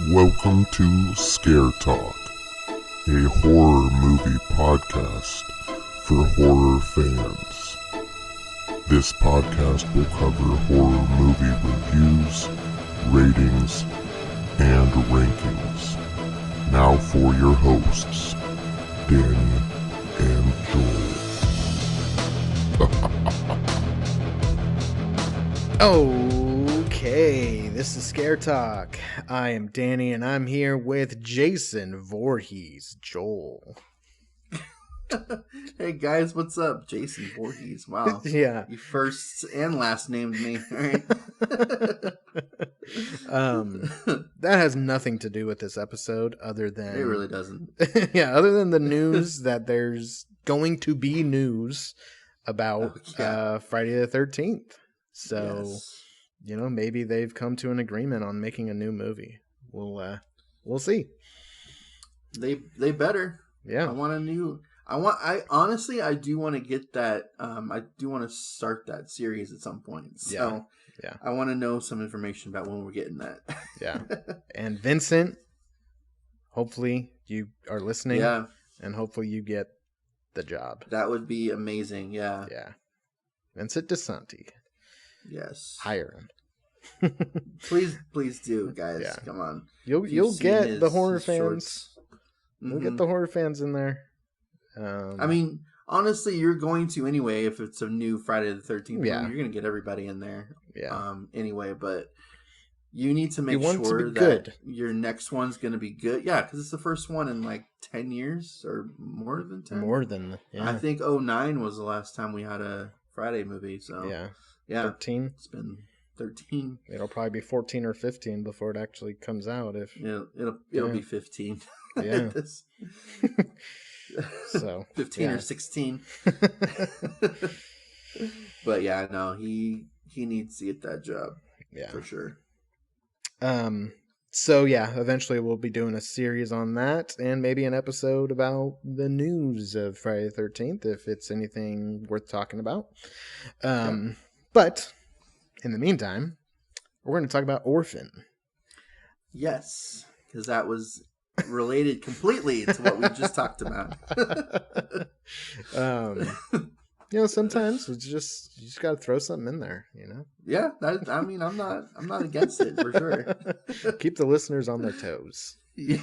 Welcome to Scare Talk, a horror movie podcast for horror fans. This podcast will cover horror movie reviews, ratings, and rankings. Now for your hosts, Danny and Joel. Okay, this is Scare Talk. I am Danny, and I'm here with Jason Voorhees, Joel. Hey guys, what's up? Jason Voorhees. Wow. Yeah. You first and last named me, alright? That has nothing to do with this episode other than... It really doesn't. Yeah, other than the news that there's going to be news about Friday the 13th. So... Yes. You know, maybe they've come to an agreement on making a new movie. We'll see. They better. Yeah. I honestly do want to get that. I do want to start that series at some point. So yeah. I want to know some information about when we're getting that. Yeah. And Vincent, hopefully you are listening. Yeah. And hopefully you get the job. That would be amazing. Yeah. Yeah. Vincent DeSanti. Yes. Hire him. please do, guys. Yeah. Come on. You'll get the horror fans. Shorts. You'll get the horror fans in there. I mean, honestly, you're going to anyway if it's a new Friday the 13th. Yeah. You're going to get everybody in there. Yeah. Anyway, but you need to make sure that good. Your next one's going to be good. Yeah, because it's the first one in like 10 years or more than 10. More than, yeah. I think 2009 was the last time we had a Friday movie. So yeah. 13. It's been 13. It'll probably be 14 or 15 before it actually comes out. It'll be 15. Yeah. So 15 or 16. But yeah, no, he needs to get that job. Yeah, for sure. So yeah, eventually we'll be doing a series on that, and maybe an episode about the news of Friday the 13th if it's anything worth talking about. But in the meantime, we're going to talk about Orphan. Yes, because that was related completely to what we just talked about. Sometimes it's you just got to throw something in there, you know? Yeah, I'm not against it for sure. Keep the listeners on their toes. Yeah.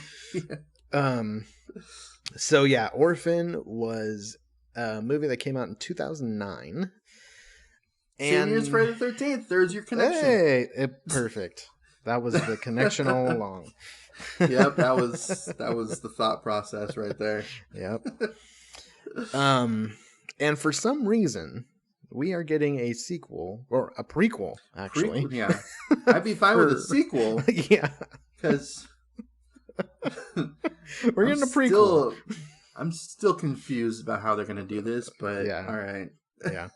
So yeah, Orphan was a movie that came out in 2009. Same year as Friday the 13th. There's your connection. Hey, perfect. That was the connection all along. Yep, that was the thought process right there. Yep. And for some reason, we are getting a sequel or a prequel. Actually, yeah, I'd be fine with a sequel. Yeah, because we're getting a prequel. I'm still confused about how they're going to do this, but yeah, all right. Yeah.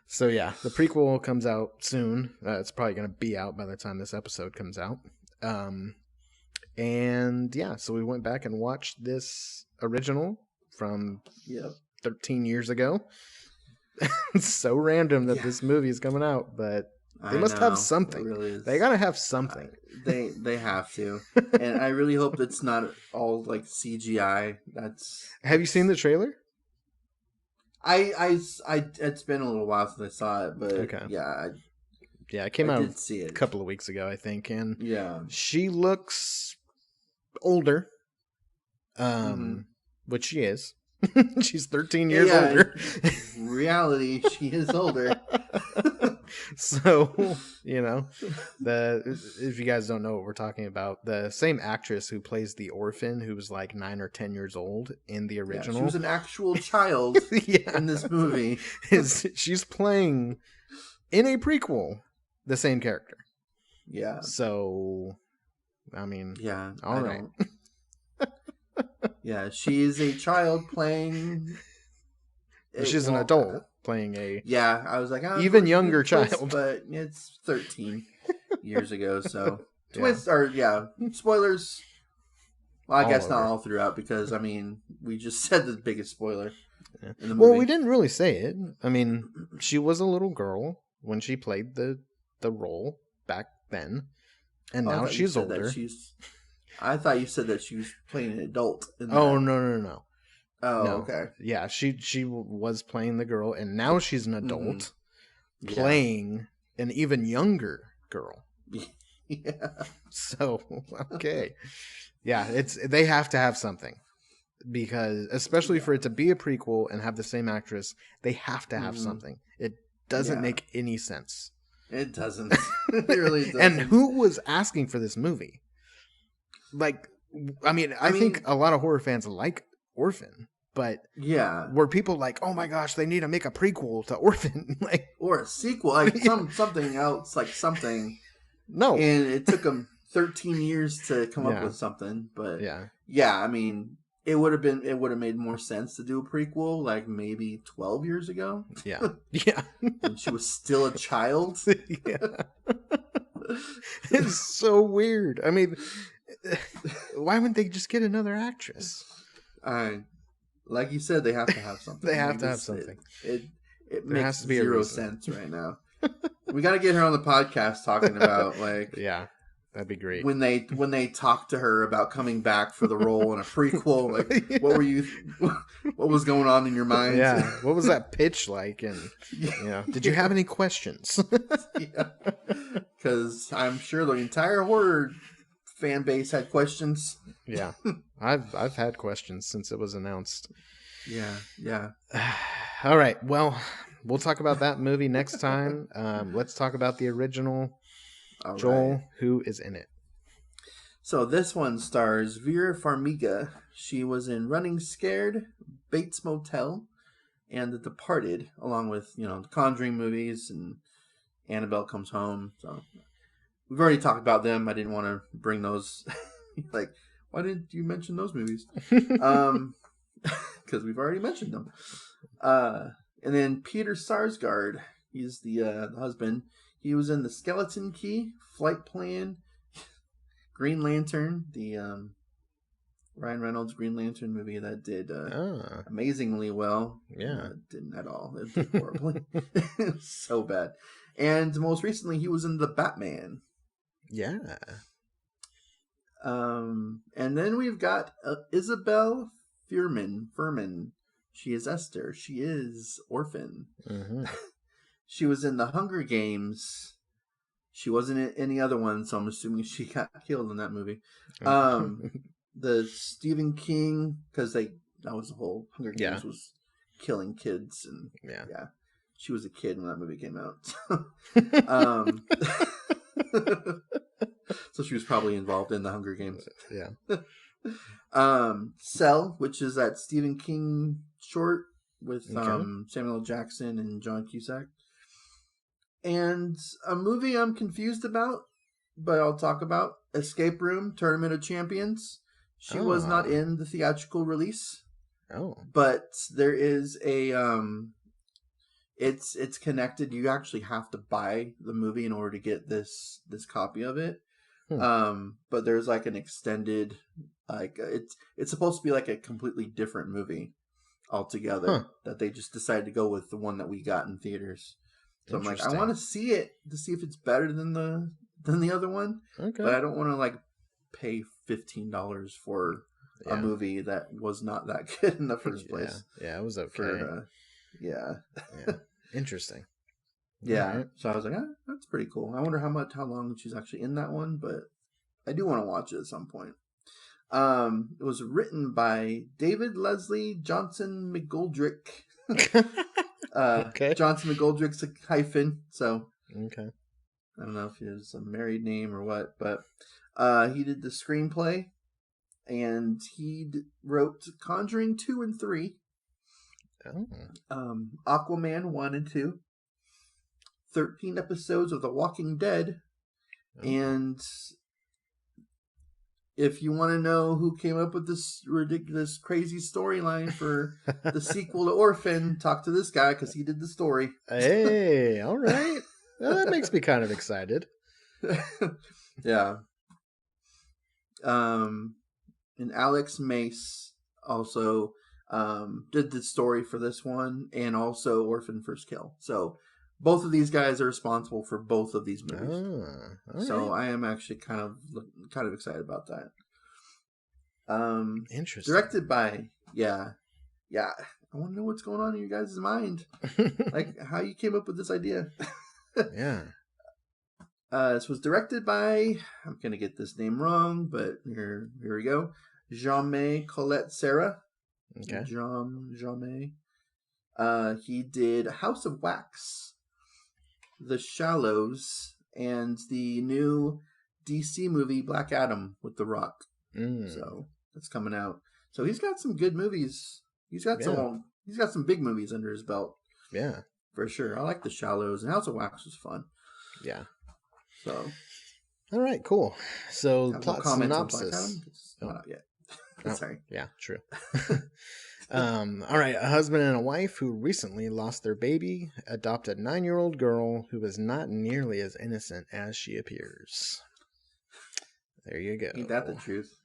So yeah, the prequel comes out soon. It's probably going to be out by the time this episode comes out. And yeah, so we went back and watched this original from 13 years ago. It's so random that this movie is coming out, but they must have something. It really is. They gotta have something. They have to, and I really hope it's not all like CGI. Have you seen the trailer? It's been a little while since I saw it, but yeah, it came out a couple of weeks ago, I think, and she looks older, which she is. She's 13 years older. Reality, she is older. So, you know, if you guys don't know what we're talking about, the same actress who plays the orphan, who was like 9 or 10 years old in the original. Yeah, she was an actual child in this movie. She's playing, in a prequel, the same character. Yeah. So, I mean, all right. Yeah, she is a child playing... She's an adult playing a... Yeah, I was like... even younger child. But it's 13 years ago, so... Spoilers. Well, I guess not all throughout, because, I mean, we just said the biggest spoiler in the movie. Well, we didn't really say it. I mean, she was a little girl when she played the role back then, and now she's older. I thought you said that she was playing an adult. Oh, no. Oh, No. okay. Yeah, she was playing the girl, and now she's an adult playing an even younger girl. Yeah. So, okay. Yeah, they have to have something. Because, especially for it to be a prequel and have the same actress, they have to have something. It doesn't make any sense. It doesn't. It really doesn't. And who was asking for this movie? Like, I mean, I think a lot of horror fans like Orphan, but were people like, oh my gosh, they need to make a prequel to Orphan, like, or a sequel, like something else, like something. No, and it took them 13 years to come up with something, but I mean, it would have made more sense to do a prequel, like maybe 12 years ago. Yeah. When she was still a child. It's so weird. I mean, why wouldn't they just get another actress? Like you said, they have to have something. They have to have something. It makes zero sense right now. We got to get her on the podcast talking about yeah, that'd be great. When they talk to her about coming back for the role in a prequel, like what was going on in your mind? Yeah, what was that pitch like? And did you have any questions? Because I'm sure the entire horror fan base had questions. Yeah, I've had questions since it was announced. Yeah. All right, well, we'll talk about that movie next time. Let's talk about the original. All Joel, right. who is in it? So this one stars Vera Farmiga. She was in Running Scared, Bates Motel, and The Departed, along with the Conjuring movies and Annabelle Comes Home. So we've already talked about them. I didn't want to bring those. Like, why didn't you mention those movies? Because we've already mentioned them. And then Peter Sarsgaard, he's the husband. He was in The Skeleton Key, Flight Plan, Green Lantern, the Ryan Reynolds Green Lantern movie that did amazingly well. Yeah. Didn't at all. It did horribly. So bad. And most recently, he was in The Batman. Yeah. And then we've got Isabel Furman. She is Esther. She is Orphan. Mm-hmm. She was in The Hunger Games. She wasn't in any other one, so I'm assuming she got killed in that movie. The Stephen King, because that was the whole Hunger Games was killing kids, and she was a kid when that movie came out. So she was probably involved in the Hunger Games. Yeah. Cell, which is that Stephen King short with Samuel L. Jackson and John Cusack. And a movie I'm confused about, but I'll talk about, Escape Room, Tournament of Champions. She was not in the theatrical release. Oh. But there is a it's connected. You actually have to buy the movie in order to get this copy of it. But there's like an extended, like it's supposed to be like a completely different movie altogether that they just decided to go with the one that we got in theaters. So I'm like, I want to see it to see if it's better than the other one. Okay. But I don't want to like pay $15 for a movie that was not that good in the first place. Yeah, it was okay. Yeah. Interesting. Yeah. Right. So I was like, that's pretty cool. I wonder how long she's actually in that one, but I do want to watch it at some point. It was written by David Leslie Johnson McGoldrick. Johnson McGoldrick's a hyphen, so I don't know if it's a married name or what, but he did the screenplay, and he wrote Conjuring 2 and 3, Aquaman 1 and 2, 13 episodes of The Walking Dead, and if you want to know who came up with this ridiculous, crazy storyline for the sequel to Orphan, talk to this guy because he did the story. Hey, all right. Well, that makes me kind of excited. Yeah. And Alex Mace also did the story for this one, and also Orphan First Kill. So both of these guys are responsible for both of these movies. So I am actually kind of excited about that. Interesting. Directed by yeah. I want to know what's going on in your guys' mind. Like how you came up with this idea. Yeah. This was directed by, I'm gonna get this name wrong, but here we go. Jean-May Colette Serra. Okay. Jean-May. He did House of Wax, The Shallows, and the new DC movie Black Adam with The Rock. So that's coming out. So he's got some good movies. He's got some big movies under his belt. Yeah, for sure. I like The Shallows, and House of Wax was fun. Yeah. So, all right, cool. So plot synopsis. Not out yet. Sorry. Yeah, true. All right. A husband and a wife who recently lost their baby adopt a 9-year-old girl who is not nearly as innocent as she appears. There you go. Ain't that the truth?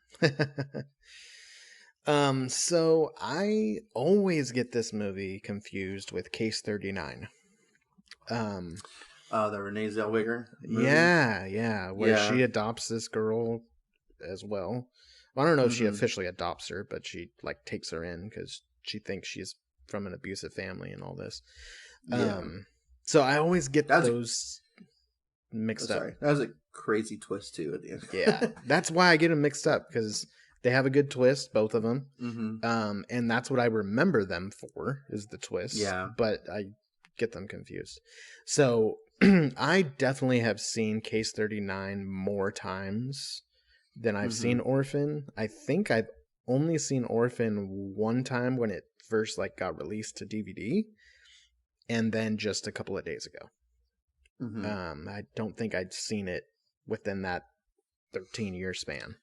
So I always get this movie confused with Case 39. The Renee Zellweger movie? Yeah, where she adopts this girl as well. I don't know if she officially adopts her, but she like takes her in because she thinks she's from an abusive family and all this. So I always get those mixed up. Sorry, that was a crazy twist too at the end. Yeah, that's why I get them mixed up, because they have a good twist, both of them. And that's what I remember them for, is the twist. Yeah, but I get them confused. So I definitely have seen Case 39 more times than I've seen Orphan. I think I've only seen Orphan one time when it first like got released to DVD, and then just a couple of days ago. I don't think I'd seen it within that 13-year span.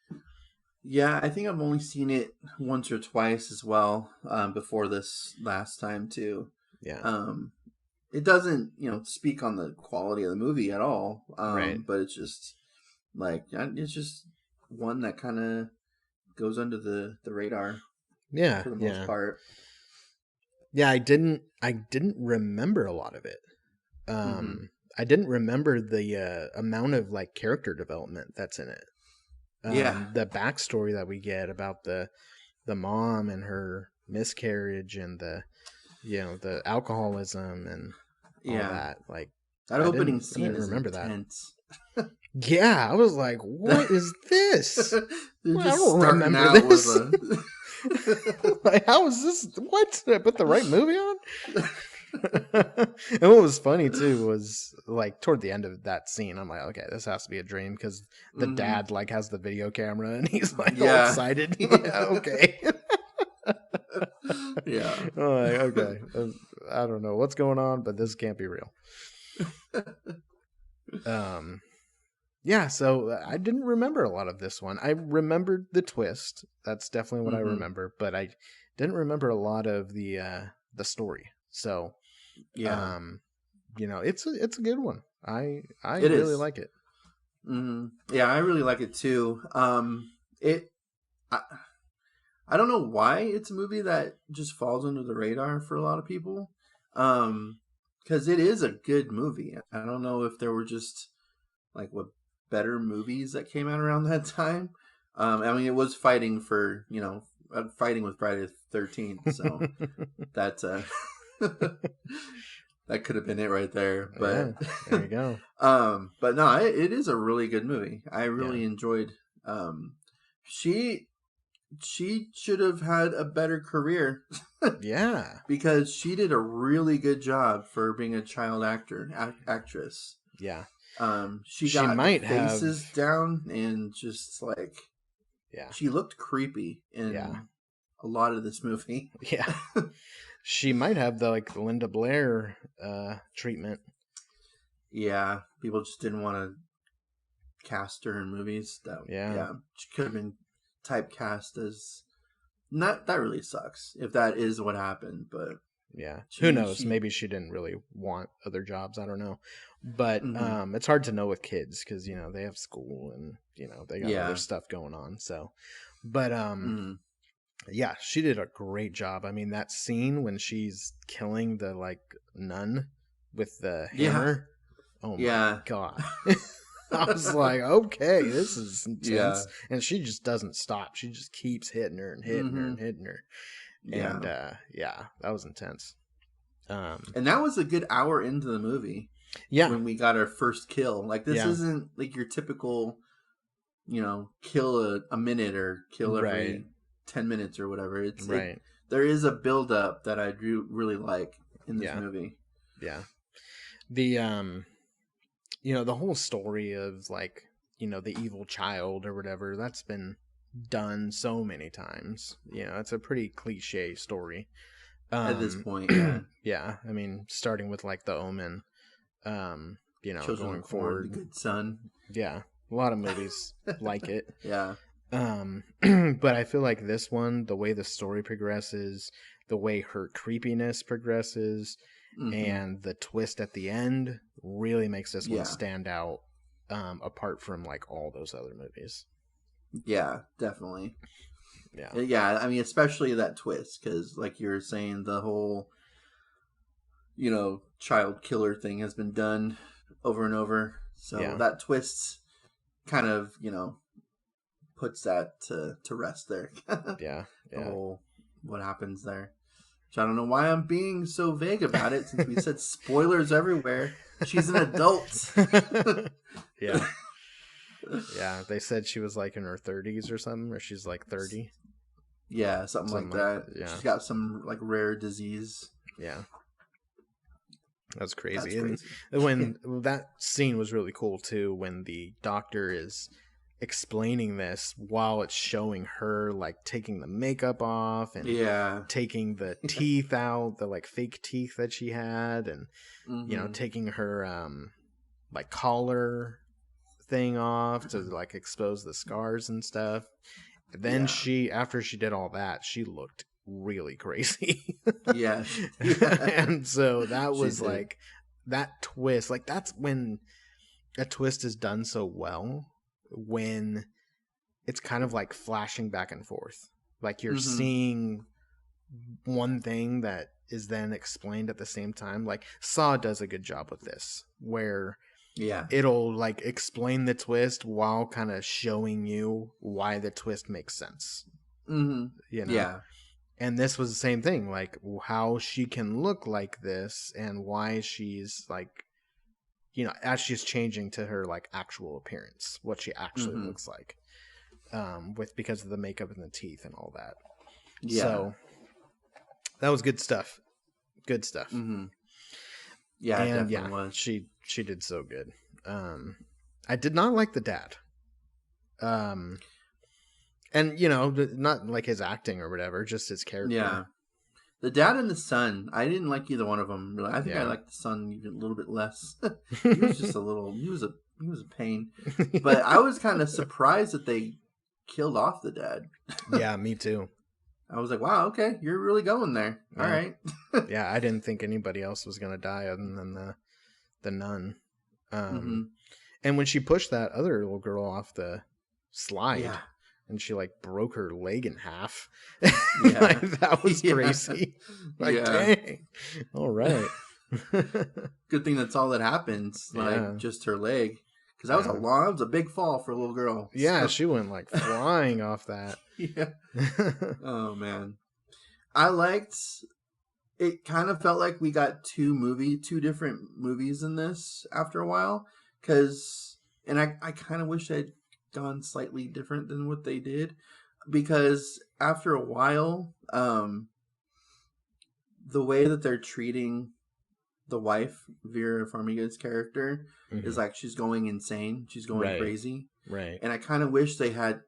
Yeah, I think I've only seen it once or twice as well, before this last time too. Yeah. It doesn't, speak on the quality of the movie at all. Right. But it's just it's just one that kind of goes under the radar. Yeah. For the most part. Yeah, I didn't remember a lot of it. I didn't remember the amount of like character development that's in it. The backstory that we get about the mom and her miscarriage and the alcoholism and all that. Like that opening scene is remember intense. That. Yeah, I was like, "What is this?" I don't remember this. Like, how is this? What? Did I put the right movie on? And what was funny too was like toward the end of that scene, I'm like, okay, this has to be a dream, because the dad like has the video camera and he's like all excited. Okay. Yeah. I'm like, okay, I don't know what's going on, but this can't be real. Yeah, so I didn't remember a lot of this one. I remembered the twist. That's definitely what I remember, but I didn't remember a lot of the story. So, it's a good one. I really like it. Yeah, I really like it too. I don't know why it's a movie that just falls under the radar for a lot of people. Because it is a good movie. I don't know if there were just like better movies that came out around that time. I mean, it was fighting with Friday the 13th, so that's that could have been it right there. But there you go. But no, it is a really good movie. I really enjoyed. She should have had a better career. Yeah, because she did a really good job for being a child actress. Yeah. She got might the faces down and just like she looked creepy in a lot of this movie. Yeah. She might have the like Linda Blair treatment. Yeah, people just didn't want to cast her in movies. She could have been typecast as that really sucks if that is what happened, but who knows? Maybe she didn't really want other jobs. I don't know, but it's hard to know with kids because they have school and they got other stuff going on. So, but she did a great job. I mean, that scene when she's killing the like nun with the hammer. Oh my god. I was like, okay, this is intense. Yeah. And she just doesn't stop. She just keeps hitting her and hitting her and hitting her. Yeah. And that was intense. And that was a good hour into the movie. Yeah. When we got our first kill. Like, this isn't like your typical, kill a minute or kill every 10 minutes or whatever. There is a build up that I do really like in this movie. Yeah. The the whole story of like, the evil child or whatever, that's been done so many times. It's a pretty cliche story. At this point, yeah. Yeah. I mean, starting with like The Omen, Children going of Corn, forward. The Good Son. Yeah. A lot of movies like it. Yeah. But I feel like this one, the way the story progresses, the way her creepiness progresses, and the twist at the end really makes this one stand out, apart from like all those other movies. Yeah, definitely. Yeah. Yeah, I mean, especially that twist, because like you were saying, the whole, child killer thing has been done over and over. So that twist kind of, puts that to rest there. Yeah. The whole, what happens there. Which I don't know why I'm being so vague about it, since we said spoilers everywhere. She's an adult. Yeah. Yeah, they said she was like in her 30s or something, or she's like 30. Yeah, something like that. Yeah. She's got some like rare disease. Yeah. That's crazy. And when that scene was really cool too, when the doctor is explaining this while it's showing her like taking the makeup off and taking the teeth out, the like fake teeth that she had, and taking her like collar thing off to like expose the scars and stuff. And then after she did all that, she looked really crazy. Yeah. And so that was like that twist, like that's when a twist is done so well, when it's kind of like flashing back and forth, like you're seeing one thing that is then explained at the same time. Like Saw does a good job with this, where it'll like explain the twist while kind of showing you why the twist makes sense. Yeah. And this was the same thing, like how she can look like this and why she's like, as she's changing to her like actual appearance, what she actually looks like, because of the makeup and the teeth and all that. Yeah. So that was good stuff. Good stuff. Yeah, and it definitely was. She did so good. I did not like the dad. And, not like his acting or whatever, just his character. Yeah. The dad and the son, I didn't like either one of them. Really. I think I liked the son even a little bit less. He was just he was a pain. But I was kind of surprised that they killed off the dad. Yeah, me too. I was like, wow, okay, you're really going there. Yeah. All right. Yeah, I didn't think anybody else was going to die other than the nun. And when she pushed that other little girl off the slide, and she like broke her leg in half, like, that was crazy. Like, dang. All right. Good thing that's all that happens. Like just her leg, because that was a big fall for a little girl. Yeah, so. She went like flying off that. Yeah. Oh man, I liked. It kind of felt like we got two different movies in this after a while, and I kind of wish I'd gone slightly different than what they did, because after a while, the way that they're treating the wife, Vera Farmiga's character, is like she's going insane. She's going crazy. Right. And I kind of wish they had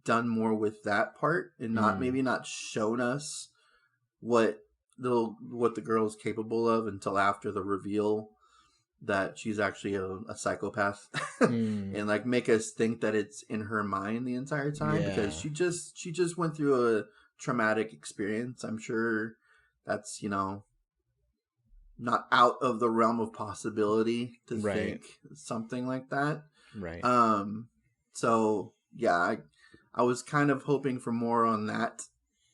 done more with that part and maybe not shown us what the girl is capable of until after the reveal that she's actually a psychopath, and like make us think that it's in her mind the entire time, because she just went through a traumatic experience. I'm sure that's not out of the realm of possibility to think something like that. Right. So yeah, I was kind of hoping for more on that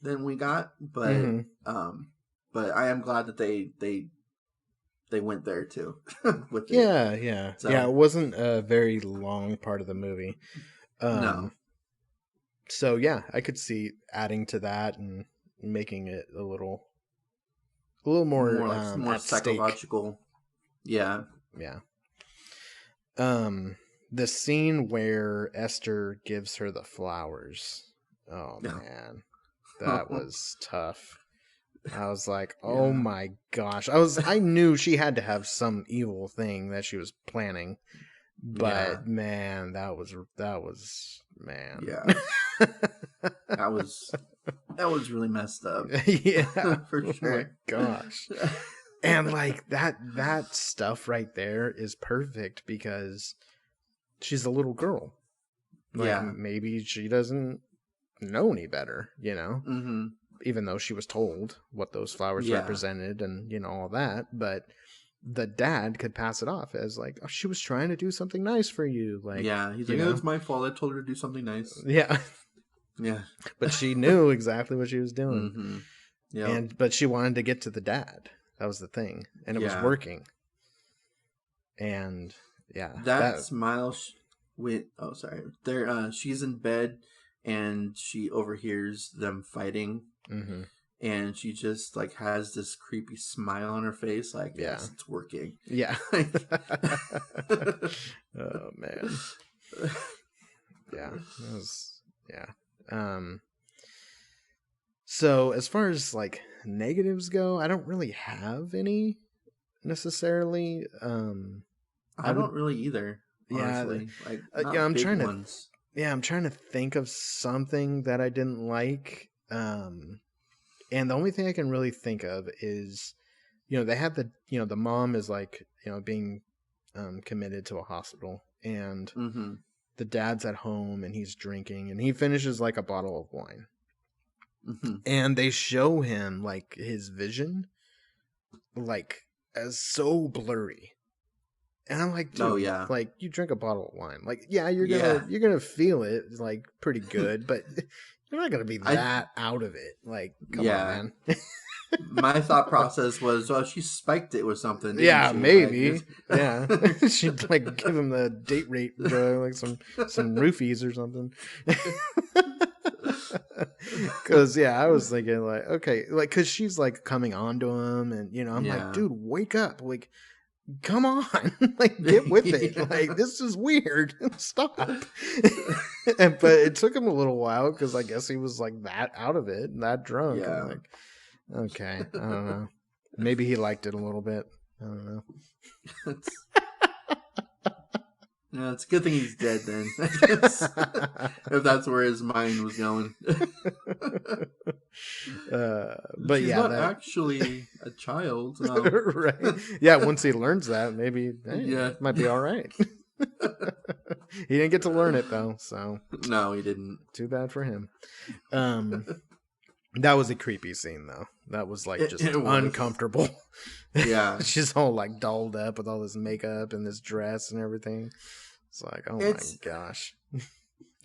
than we got, but I am glad that they they went there too. With yeah. So, yeah. It wasn't a very long part of the movie. No. So yeah, I could see adding to that and making it a little more more at stake. psychological. Yeah. Yeah. The scene where Esther gives her the flowers. Oh man, that was tough. I was like, oh my gosh. I knew she had to have some evil thing that she was planning. But man, that was man. Yeah. That was really messed up. Yeah. For sure. Oh my gosh. And like that stuff right there is perfect because she's a little girl. Like maybe she doesn't know any better, you know? Mm-hmm. Even though she was told what those flowers represented and, you know, all that, but the dad could pass it off as like, oh, she was trying to do something nice for you. Like, he's like, it's my fault. I told her to do something nice. Yeah. Yeah. But she knew exactly what she was doing. Mm-hmm. Yeah. But she wanted to get to the dad. That was the thing. And it was working. And that smile she's in bed and she overhears them fighting. Mm-hmm. And she just like has this creepy smile on her face, like, yes, it's working. Yeah. Oh man. Yeah. That was so as far as like negatives go, I don't really have any necessarily. I don't really either. Honestly. Like I'm trying ones. I'm trying to think of something that I didn't like. And the only thing I can really think of is, you know, they had the mom is like, you know, being committed to a hospital, and the dad's at home and he's drinking and he finishes like a bottle of wine. Mm-hmm. And they show him like his vision like as so blurry. And I'm like, dude, like you drink a bottle of wine. Like, you're gonna feel it like pretty good, but you're not gonna be that out of it. Like, come on, man. My thought process was, oh, she spiked it with something. Yeah, she? maybe. Like, she'd like give him the date rape drug, like some roofies or something. Because I was thinking like, okay, like, because she's like coming on to him, and you know, I'm like, dude, wake up, like, come on, like, get with it. Like, this is weird. Stop. But it took him a little while because I guess he was like that out of it, and that drunk. Yeah. I'm like, okay, I don't know. Maybe he liked it a little bit. I don't know. No, it's a good thing he's dead then. If that's where his mind was going. But she's not actually a child. No. Right. Yeah, once he learns that, maybe it might be all right. He didn't get to learn it though, so no, he didn't. Too bad for him. That was a creepy scene though. That was like just uncomfortable. Yeah. She's all like dolled up with all this makeup and this dress and everything. It's like, oh my gosh.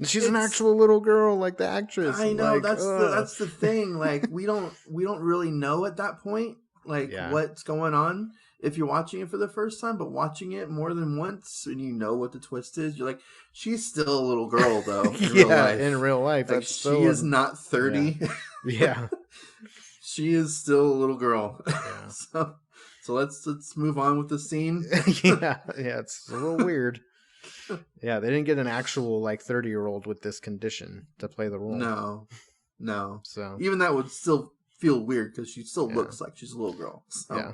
She's an actual little girl, like the actress. I know, like, that's the thing. Like, we don't really know at that point, like, what's going on if you're watching it for the first time, but watching it more than once and you know what the twist is, you're like, she's still a little girl though. In real life. Like, she is not 30. Yeah. She is still a little girl. Yeah. So let's move on with the scene. Yeah, it's a little weird. Yeah, they didn't get an actual like 30-year-old with this condition to play the role. No. So even that would still feel weird because she still looks like she's a little girl. So. Yeah.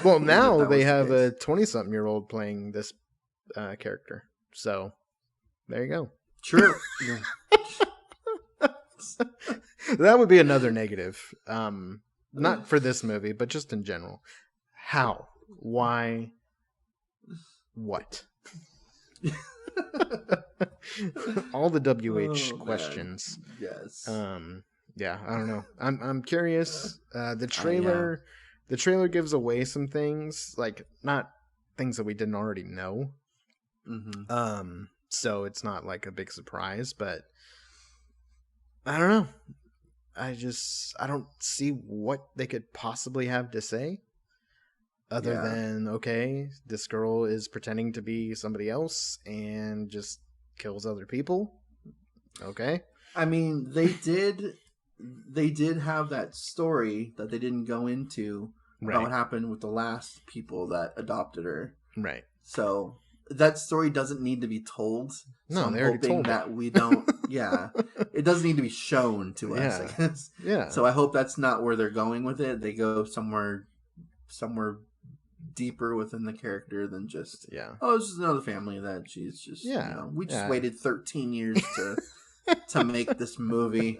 Well, now they have a 20-something-year-old playing this character. So there you go. True. That would be another negative. Not for this movie, but just in general. How? Why? What? All the WH questions. Man. Yes. Yeah, I don't know. I'm curious. The trailer gives away some things, like not things that we didn't already know. Mm-hmm. So it's not like a big surprise, but I don't know. I don't see what they could possibly have to say. other than, okay, this girl is pretending to be somebody else and just kills other people. Okay. I mean, they did have that story that they didn't go into about what happened with the last people that adopted her. Right. So that story doesn't need to be told. No, so I'm they already hoping told that it. we don't. Yeah, it doesn't need to be shown to us. I guess. Yeah. So I hope that's not where they're going with it. They go somewhere deeper within the character than just it's just another family that she's just we just waited 13 years to make this movie.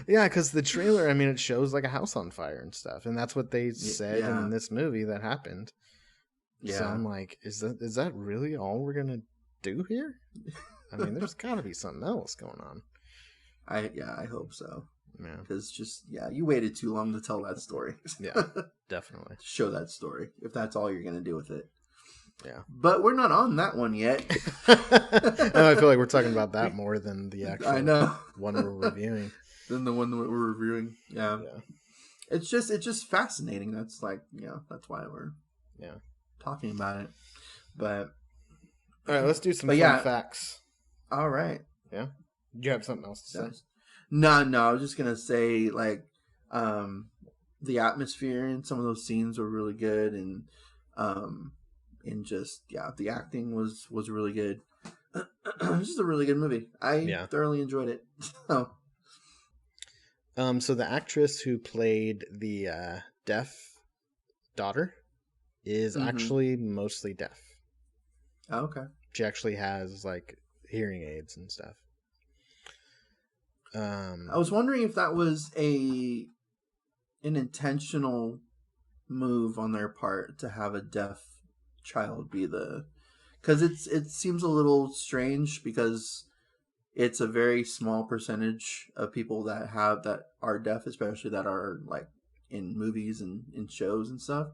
Yeah, because the trailer, I mean, it shows like a house on fire and stuff, and that's what they said in this movie that happened. So I'm like, is that really all we're gonna do here? I mean, there's got to be something else going on. I hope so. Yeah, because you waited too long to tell that story. Yeah, definitely. Show that story if that's all you're gonna do with it. Yeah, but we're not on that one yet. I feel like we're talking about that more than the actual one we're reviewing. Than the one that we're reviewing. Yeah. It's just fascinating. That's that's why we're talking about it. But all right, let's do some fun facts. All right. Yeah. Do you have something else to say? No. I was just gonna say the atmosphere in some of those scenes were really good, and just the acting was really good. It's just a really good movie. I thoroughly enjoyed it. So the actress who played the deaf daughter is actually mostly deaf. Oh, okay. She actually has like hearing aids and stuff. I was wondering if that was an intentional move on their part to have a deaf child be because it seems a little strange because it's a very small percentage of people that are deaf, especially that are like in movies and in shows and stuff,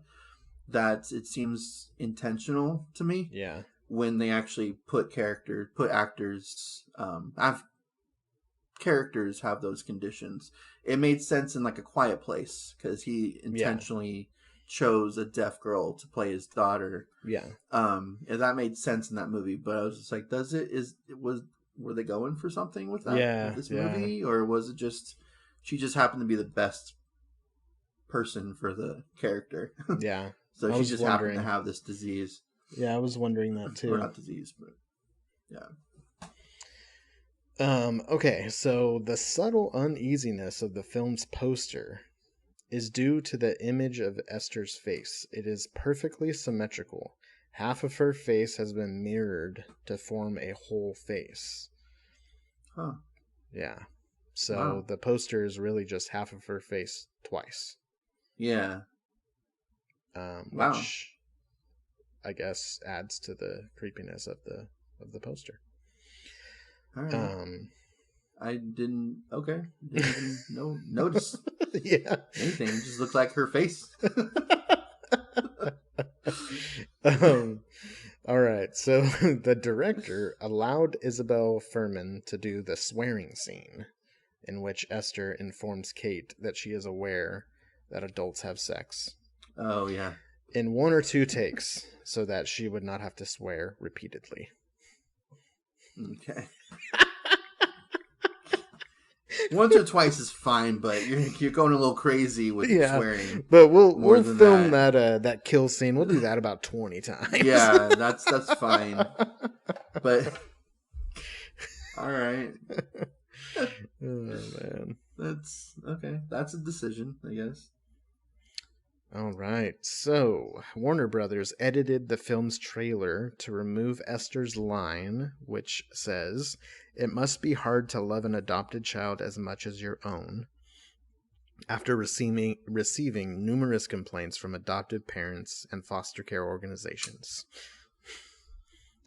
that it seems intentional to me. Yeah. When they actually put actors, characters have those conditions. It made sense in like A Quiet Place because he intentionally chose a deaf girl to play his daughter. Yeah. And that made sense in that movie. But I was just like, were they going for something with that? With this movie, or was it just she just happened to be the best person for the character? Yeah. So she just happened to have this disease. Yeah, I was wondering that too. Or not disease, but yeah. Okay, so the subtle uneasiness of the film's poster is due to the image of Esther's face. It is perfectly symmetrical. Half of her face has been mirrored to form a whole face. Huh. Yeah. So the poster is really just half of her face twice. Yeah. Which I guess adds to the creepiness of the poster. All right. I didn't even notice anything. It just looked like her face. All right, so the director allowed Isabel Fuhrman to do the swearing scene in which Esther informs Kate that she is aware that adults have sex. Oh, yeah. In 1 or 2 takes, so that she would not have to swear repeatedly. Okay. Once or twice is fine, but you're going a little crazy with swearing. But we'll film that kill scene. We'll do that about 20 times. Yeah, that's fine. But all right. Oh man. That's okay. That's a decision, I guess. All right. So, Warner Brothers edited the film's trailer to remove Esther's line, which says, "It must be hard to love an adopted child as much as your own," after receiving numerous complaints from adoptive parents and foster care organizations.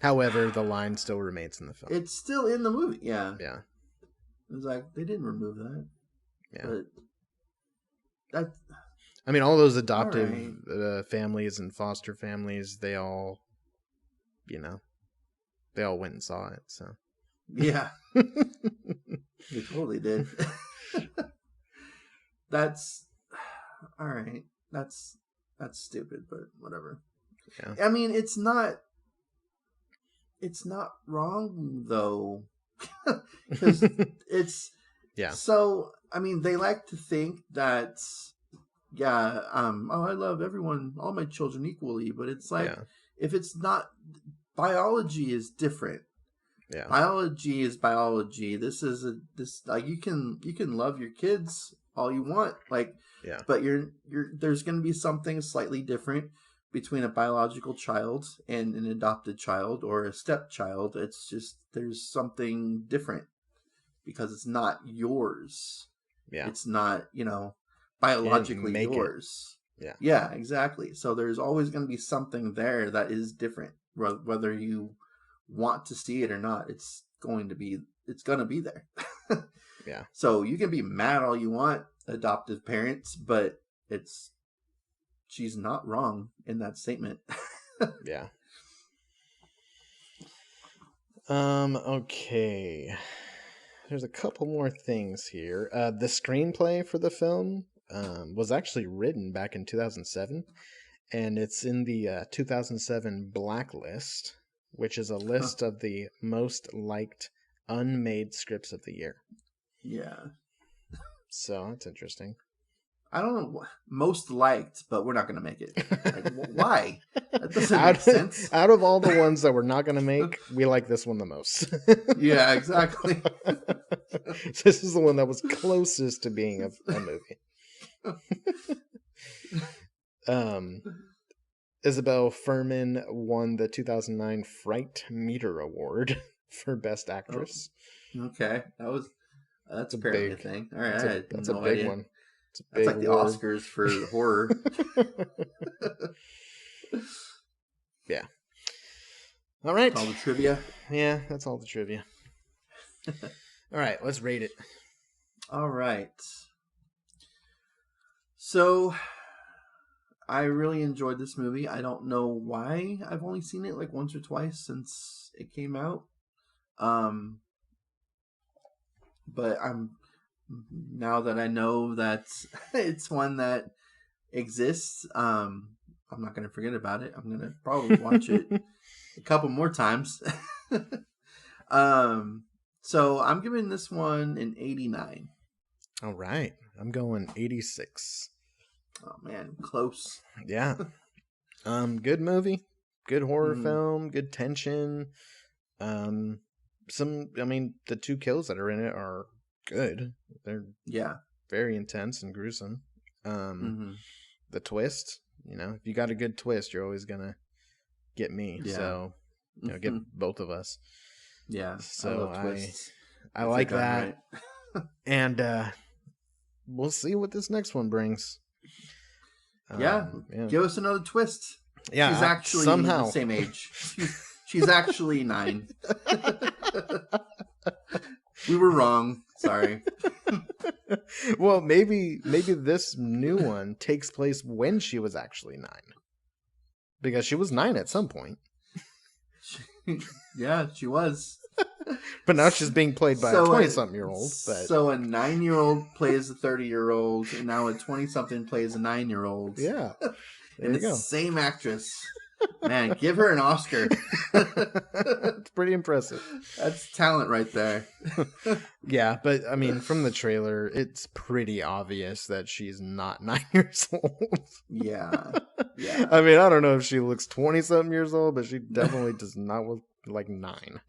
However, the line still remains in the film. It's still in the movie, yeah. Yeah. It was like, they didn't remove that. Yeah. But that... I mean, all those adoptive families and foster families, they all went and saw it, so. Yeah. They totally did. That's... All right. That's... That's stupid, but whatever. Yeah. I mean, it's not wrong though, because it's yeah. So I mean, they like to think that I love everyone, all my children equally, but it's like if it's not, biology is different. Yeah. Biology is biology. This like you can love your kids all you want, like but there's going to be something slightly different between a biological child and an adopted child or a stepchild. It's just there's something different because it's not yours. Yeah. It's not, biologically yours. Yeah, exactly. So there's always going to be something there that is different, whether you want to see it or not. It's going to be there. Yeah. So you can be mad all you want, adoptive parents, but she's not wrong in that statement. Yeah. Okay. There's a couple more things here. The screenplay for the film was actually written back in 2007, and it's in the 2007 Blacklist, which is a list of the most liked unmade scripts of the year. Yeah. So that's interesting. I don't know, most liked, but we're not going to make it. Like, why? That doesn't make sense. Out of all the ones that we're not going to make, we like this one the most. Yeah, exactly. This is the one that was closest to being a movie. Isabel Fuhrman won the 2009 Fright Meter Award for Best Actress. Oh, okay, that's apparently a thing. All right, that's a big one. That's like the Oscars for horror. Yeah. All right. That's all the trivia. Yeah, that's all the trivia. All right, let's rate it. All right. So, I really enjoyed this movie. I don't know why I've only seen it like once or twice since it came out. But now that I know that it's one that exists, I'm not going to forget about it. I'm going to probably watch it a couple more times. So I'm giving this one an 89. All right. I'm going 86. Oh man, close. Yeah. Good movie, good horror film, good tension. The two kills that are in it are good. They're very intense and gruesome. The twist, if you got a good twist, you're always gonna get me. Yeah. So, get both of us. Yeah. So I like that. Right. And we'll see what this next one brings. Yeah. Give us another twist. Yeah. She's actually somehow the same age. She's actually 9. We were wrong. Sorry. Well, maybe this new one takes place when she was actually 9. Because she was 9 at some point. Yeah, she was. But now she's being played by a 20-something-year-old. So a 9-year-old plays a 30-year-old, and now a 20-something plays a 9-year-old. Yeah. And it's the same actress. Man, give her an Oscar. It's pretty impressive. That's talent right there. Yeah, but I mean, from the trailer, it's pretty obvious that she's not 9 years old. Yeah. I mean, I don't know if she looks 20-something years old, but she definitely does not look like 9.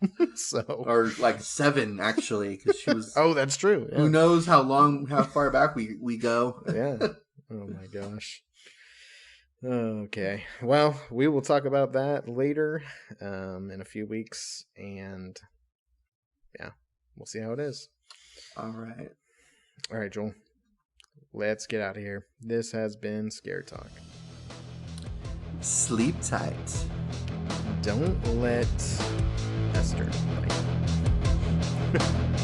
Or like 7, actually, because she was. Oh, that's true. Yeah. Who knows how far back we go? Yeah. Oh my gosh. Okay. Well, we will talk about that later, in a few weeks, and yeah, we'll see how it is. All right, Joel. Let's get out of here. This has been Scare Talk. Sleep tight. Don't let Esther bite.